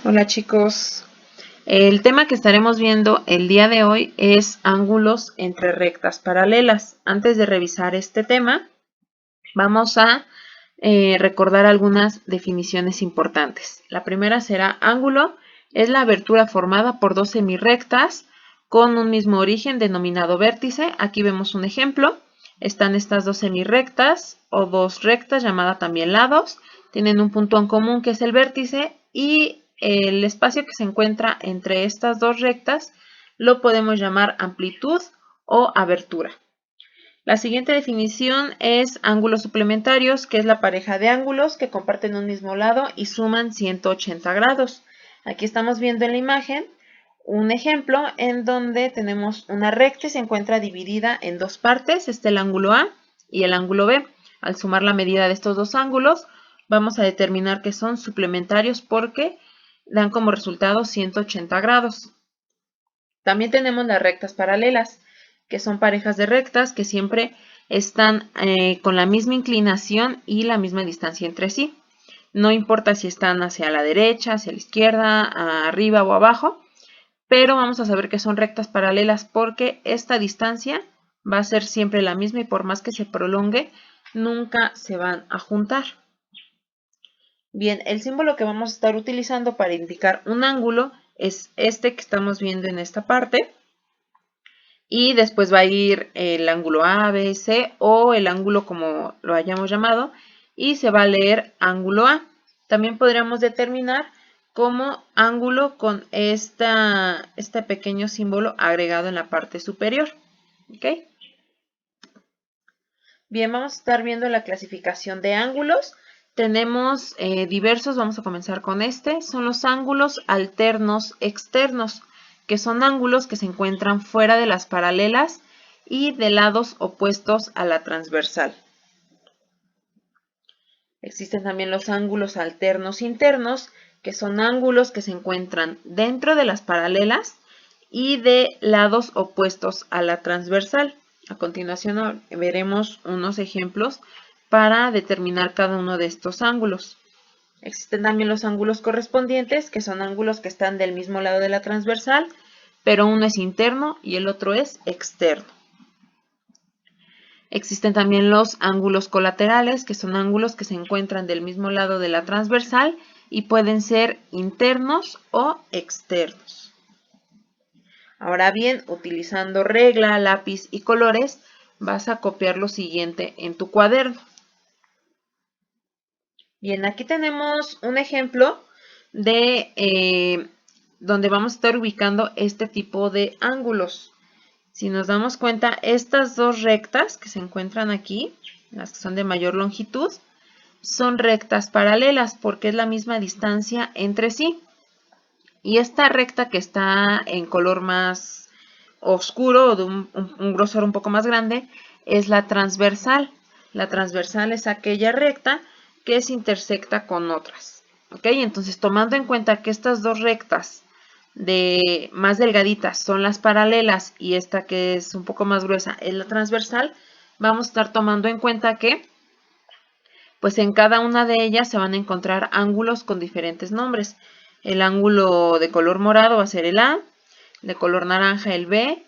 Hola chicos, el tema que estaremos viendo el día de hoy es ángulos entre rectas paralelas. Antes de revisar este tema, vamos a recordar algunas definiciones importantes. La primera será ángulo, es la abertura formada por dos semirrectas con un mismo origen denominado vértice. Aquí vemos un ejemplo. Están estas dos semirrectas o dos rectas llamadas también lados. Tienen un punto en común que es el vértice y el espacio que se encuentra entre estas dos rectas lo podemos llamar amplitud o abertura. La siguiente definición es ángulos suplementarios, que es la pareja de ángulos que comparten un mismo lado y suman 180 grados. Aquí estamos viendo en la imagen un ejemplo en donde tenemos una recta y se encuentra dividida en dos partes. Este es el ángulo A y el ángulo B. Al sumar la medida de estos dos ángulos, vamos a determinar que son suplementarios porque dan como resultado 180 grados. También tenemos las rectas paralelas, que son parejas de rectas que siempre están con la misma inclinación y la misma distancia entre sí. No importa si están hacia la derecha, hacia la izquierda, arriba o abajo, pero vamos a saber que son rectas paralelas porque esta distancia va a ser siempre la misma y por más que se prolongue, nunca se van a juntar. Bien, el símbolo que vamos a estar utilizando para indicar un ángulo es este que estamos viendo en esta parte. Y después va a ir el ángulo A, B, C o el ángulo como lo hayamos llamado y se va a leer ángulo A. También podríamos determinar como ángulo con este pequeño símbolo agregado en la parte superior. ¿Ok? Bien, vamos a estar viendo la clasificación de ángulos. Tenemos diversos, vamos a comenzar con este. Son los ángulos alternos externos, que son ángulos que se encuentran fuera de las paralelas y de lados opuestos a la transversal. Existen también los ángulos alternos internos, que son ángulos que se encuentran dentro de las paralelas y de lados opuestos a la transversal. A continuación veremos unos ejemplos para determinar cada uno de estos ángulos. Existen también los ángulos correspondientes, que son ángulos que están del mismo lado de la transversal, pero uno es interno y el otro es externo. Existen también los ángulos colaterales, que son ángulos que se encuentran del mismo lado de la transversal y pueden ser internos o externos. Ahora bien, utilizando regla, lápiz y colores, vas a copiar lo siguiente en tu cuaderno. Bien, aquí tenemos un ejemplo de donde vamos a estar ubicando este tipo de ángulos. Si nos damos cuenta, estas dos rectas que se encuentran aquí, las que son de mayor longitud, son rectas paralelas porque es la misma distancia entre sí. Y esta recta que está en color más oscuro o de un grosor un poco más grande es la transversal. La transversal es aquella recta que se intersecta con otras. ¿Ok? Entonces, tomando en cuenta que estas dos rectas de más delgaditas son las paralelas y esta que es un poco más gruesa es la transversal, vamos a estar tomando en cuenta que pues en cada una de ellas se van a encontrar ángulos con diferentes nombres. El ángulo de color morado va a ser el A, el de color naranja el B,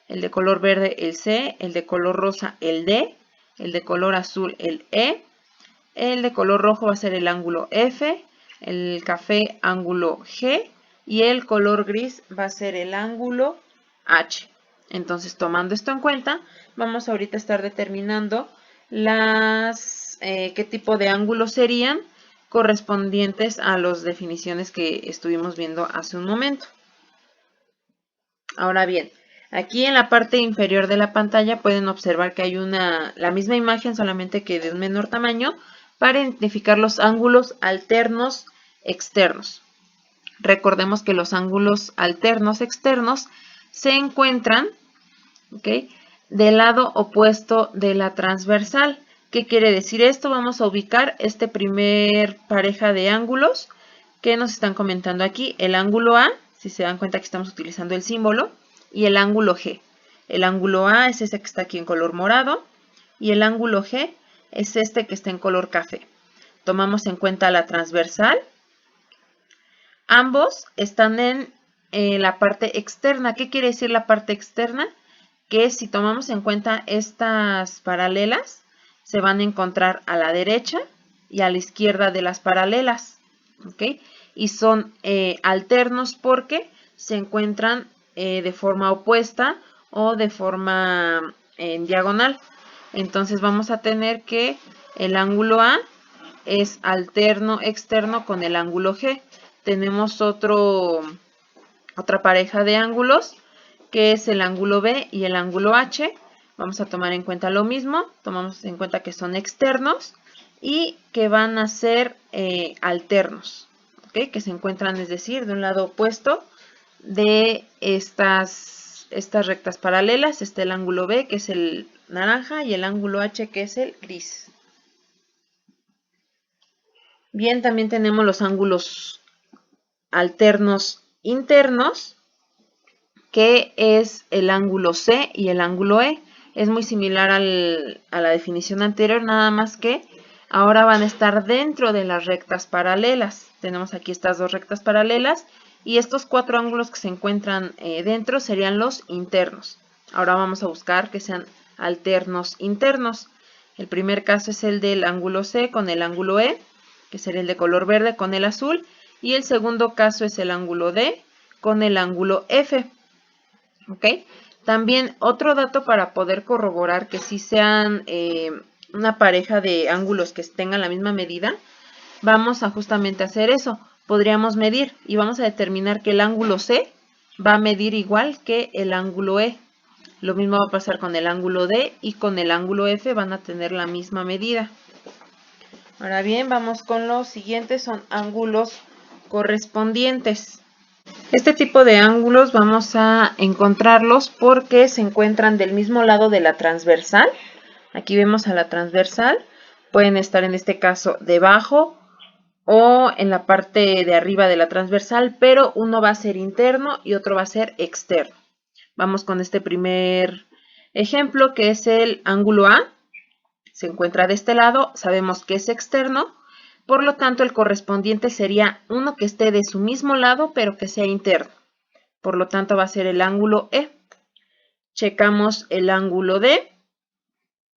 el de color verde el C, el de color rosa el D, el de color azul el E, el de color rojo va a ser el ángulo F, el café ángulo G y el color gris va a ser el ángulo H. Entonces, tomando esto en cuenta, vamos ahorita a estar determinando qué tipo de ángulos serían correspondientes a las definiciones que estuvimos viendo hace un momento. Ahora bien, aquí en la parte inferior de la pantalla pueden observar que hay la misma imagen, solamente que de un menor tamaño, para identificar los ángulos alternos externos. Recordemos que los ángulos alternos externos se encuentran, ¿okay?, del lado opuesto de la transversal. ¿Qué quiere decir esto? Vamos a ubicar este primer pareja de ángulos que nos están comentando aquí. El ángulo A, si se dan cuenta que estamos utilizando el símbolo, y el ángulo G. El ángulo A es ese que está aquí en color morado y el ángulo G es este que está en color café. Tomamos en cuenta la transversal Ambos están en la parte externa. ¿Qué quiere decir la parte externa? Que si tomamos en cuenta estas paralelas, se van a encontrar a la derecha y a la izquierda de las paralelas, ¿ok? Y son alternos porque se encuentran de forma opuesta o de forma en diagonal. Entonces vamos a tener que el ángulo A es alterno externo con el ángulo G. Tenemos otra pareja de ángulos que es el ángulo B y el ángulo H. Vamos a tomar en cuenta lo mismo, tomamos en cuenta que son externos y que van a ser alternos, ¿okay? Que se encuentran, es decir, de un lado opuesto de estas rectas paralelas. Está el ángulo B, que es el naranja, y el ángulo H, que es el gris. Bien, también tenemos los ángulos alternos internos, que es el ángulo C y el ángulo E. Es muy similar a la definición anterior, nada más que ahora van a estar dentro de las rectas paralelas. Tenemos aquí estas dos rectas paralelas y estos cuatro ángulos que se encuentran dentro serían los internos. Ahora vamos a buscar que sean alternos internos. El primer caso es el del ángulo C con el ángulo E, que sería el de color verde con el azul, y el segundo caso es el ángulo D con el ángulo F. ¿Ok? También otro dato para poder corroborar que sí sean una pareja de ángulos que tengan la misma medida, vamos a justamente hacer eso. Podríamos medir y vamos a determinar que el ángulo C va a medir igual que el ángulo E. Lo mismo va a pasar con el ángulo D y con el ángulo F, van a tener la misma medida. Ahora bien, vamos con los siguientes, son ángulos correspondientes. Este tipo de ángulos vamos a encontrarlos porque se encuentran del mismo lado de la transversal. Aquí vemos a la transversal. Pueden estar en este caso debajo o en la parte de arriba de la transversal, pero uno va a ser interno y otro va a ser externo. Vamos con este primer ejemplo, que es el ángulo A. Se encuentra de este lado, sabemos que es externo. Por lo tanto, el correspondiente sería uno que esté de su mismo lado, pero que sea interno. Por lo tanto, va a ser el ángulo E. Checamos el ángulo D,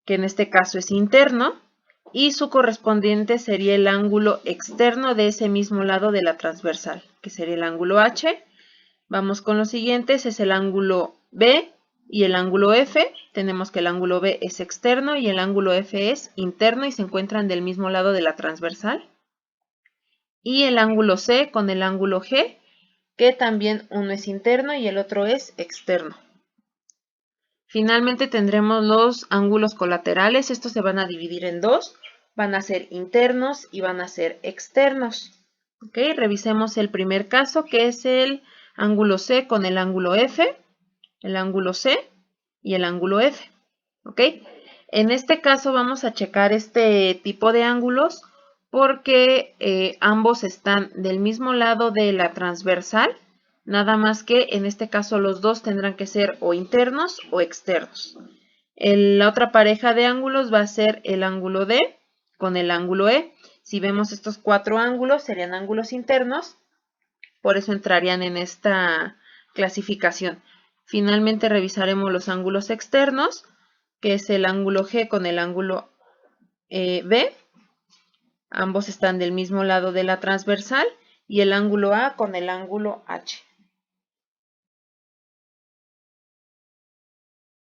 que en este caso es interno, y su correspondiente sería el ángulo externo de ese mismo lado de la transversal, que sería el ángulo H. Vamos con los siguientes, es el ángulo B y el ángulo F. Tenemos que el ángulo B es externo y el ángulo F es interno y se encuentran del mismo lado de la transversal. Y el ángulo C con el ángulo G, que también uno es interno y el otro es externo. Finalmente tendremos los ángulos colaterales. Estos se van a dividir en dos. Van a ser internos y van a ser externos. ¿Ok? Revisemos el primer caso, que es el ángulo C con el ángulo F, el ángulo C y el ángulo F. ¿Ok? En este caso vamos a checar este tipo de ángulos porque ambos están del mismo lado de la transversal, nada más que en este caso los dos tendrán que ser o internos o externos. La otra pareja de ángulos va a ser el ángulo D con el ángulo E. Si vemos estos cuatro ángulos, serían ángulos internos, por eso entrarían en esta clasificación. Finalmente revisaremos los ángulos externos, que es el ángulo G con el ángulo B. Ambos están del mismo lado de la transversal, y el ángulo A con el ángulo H.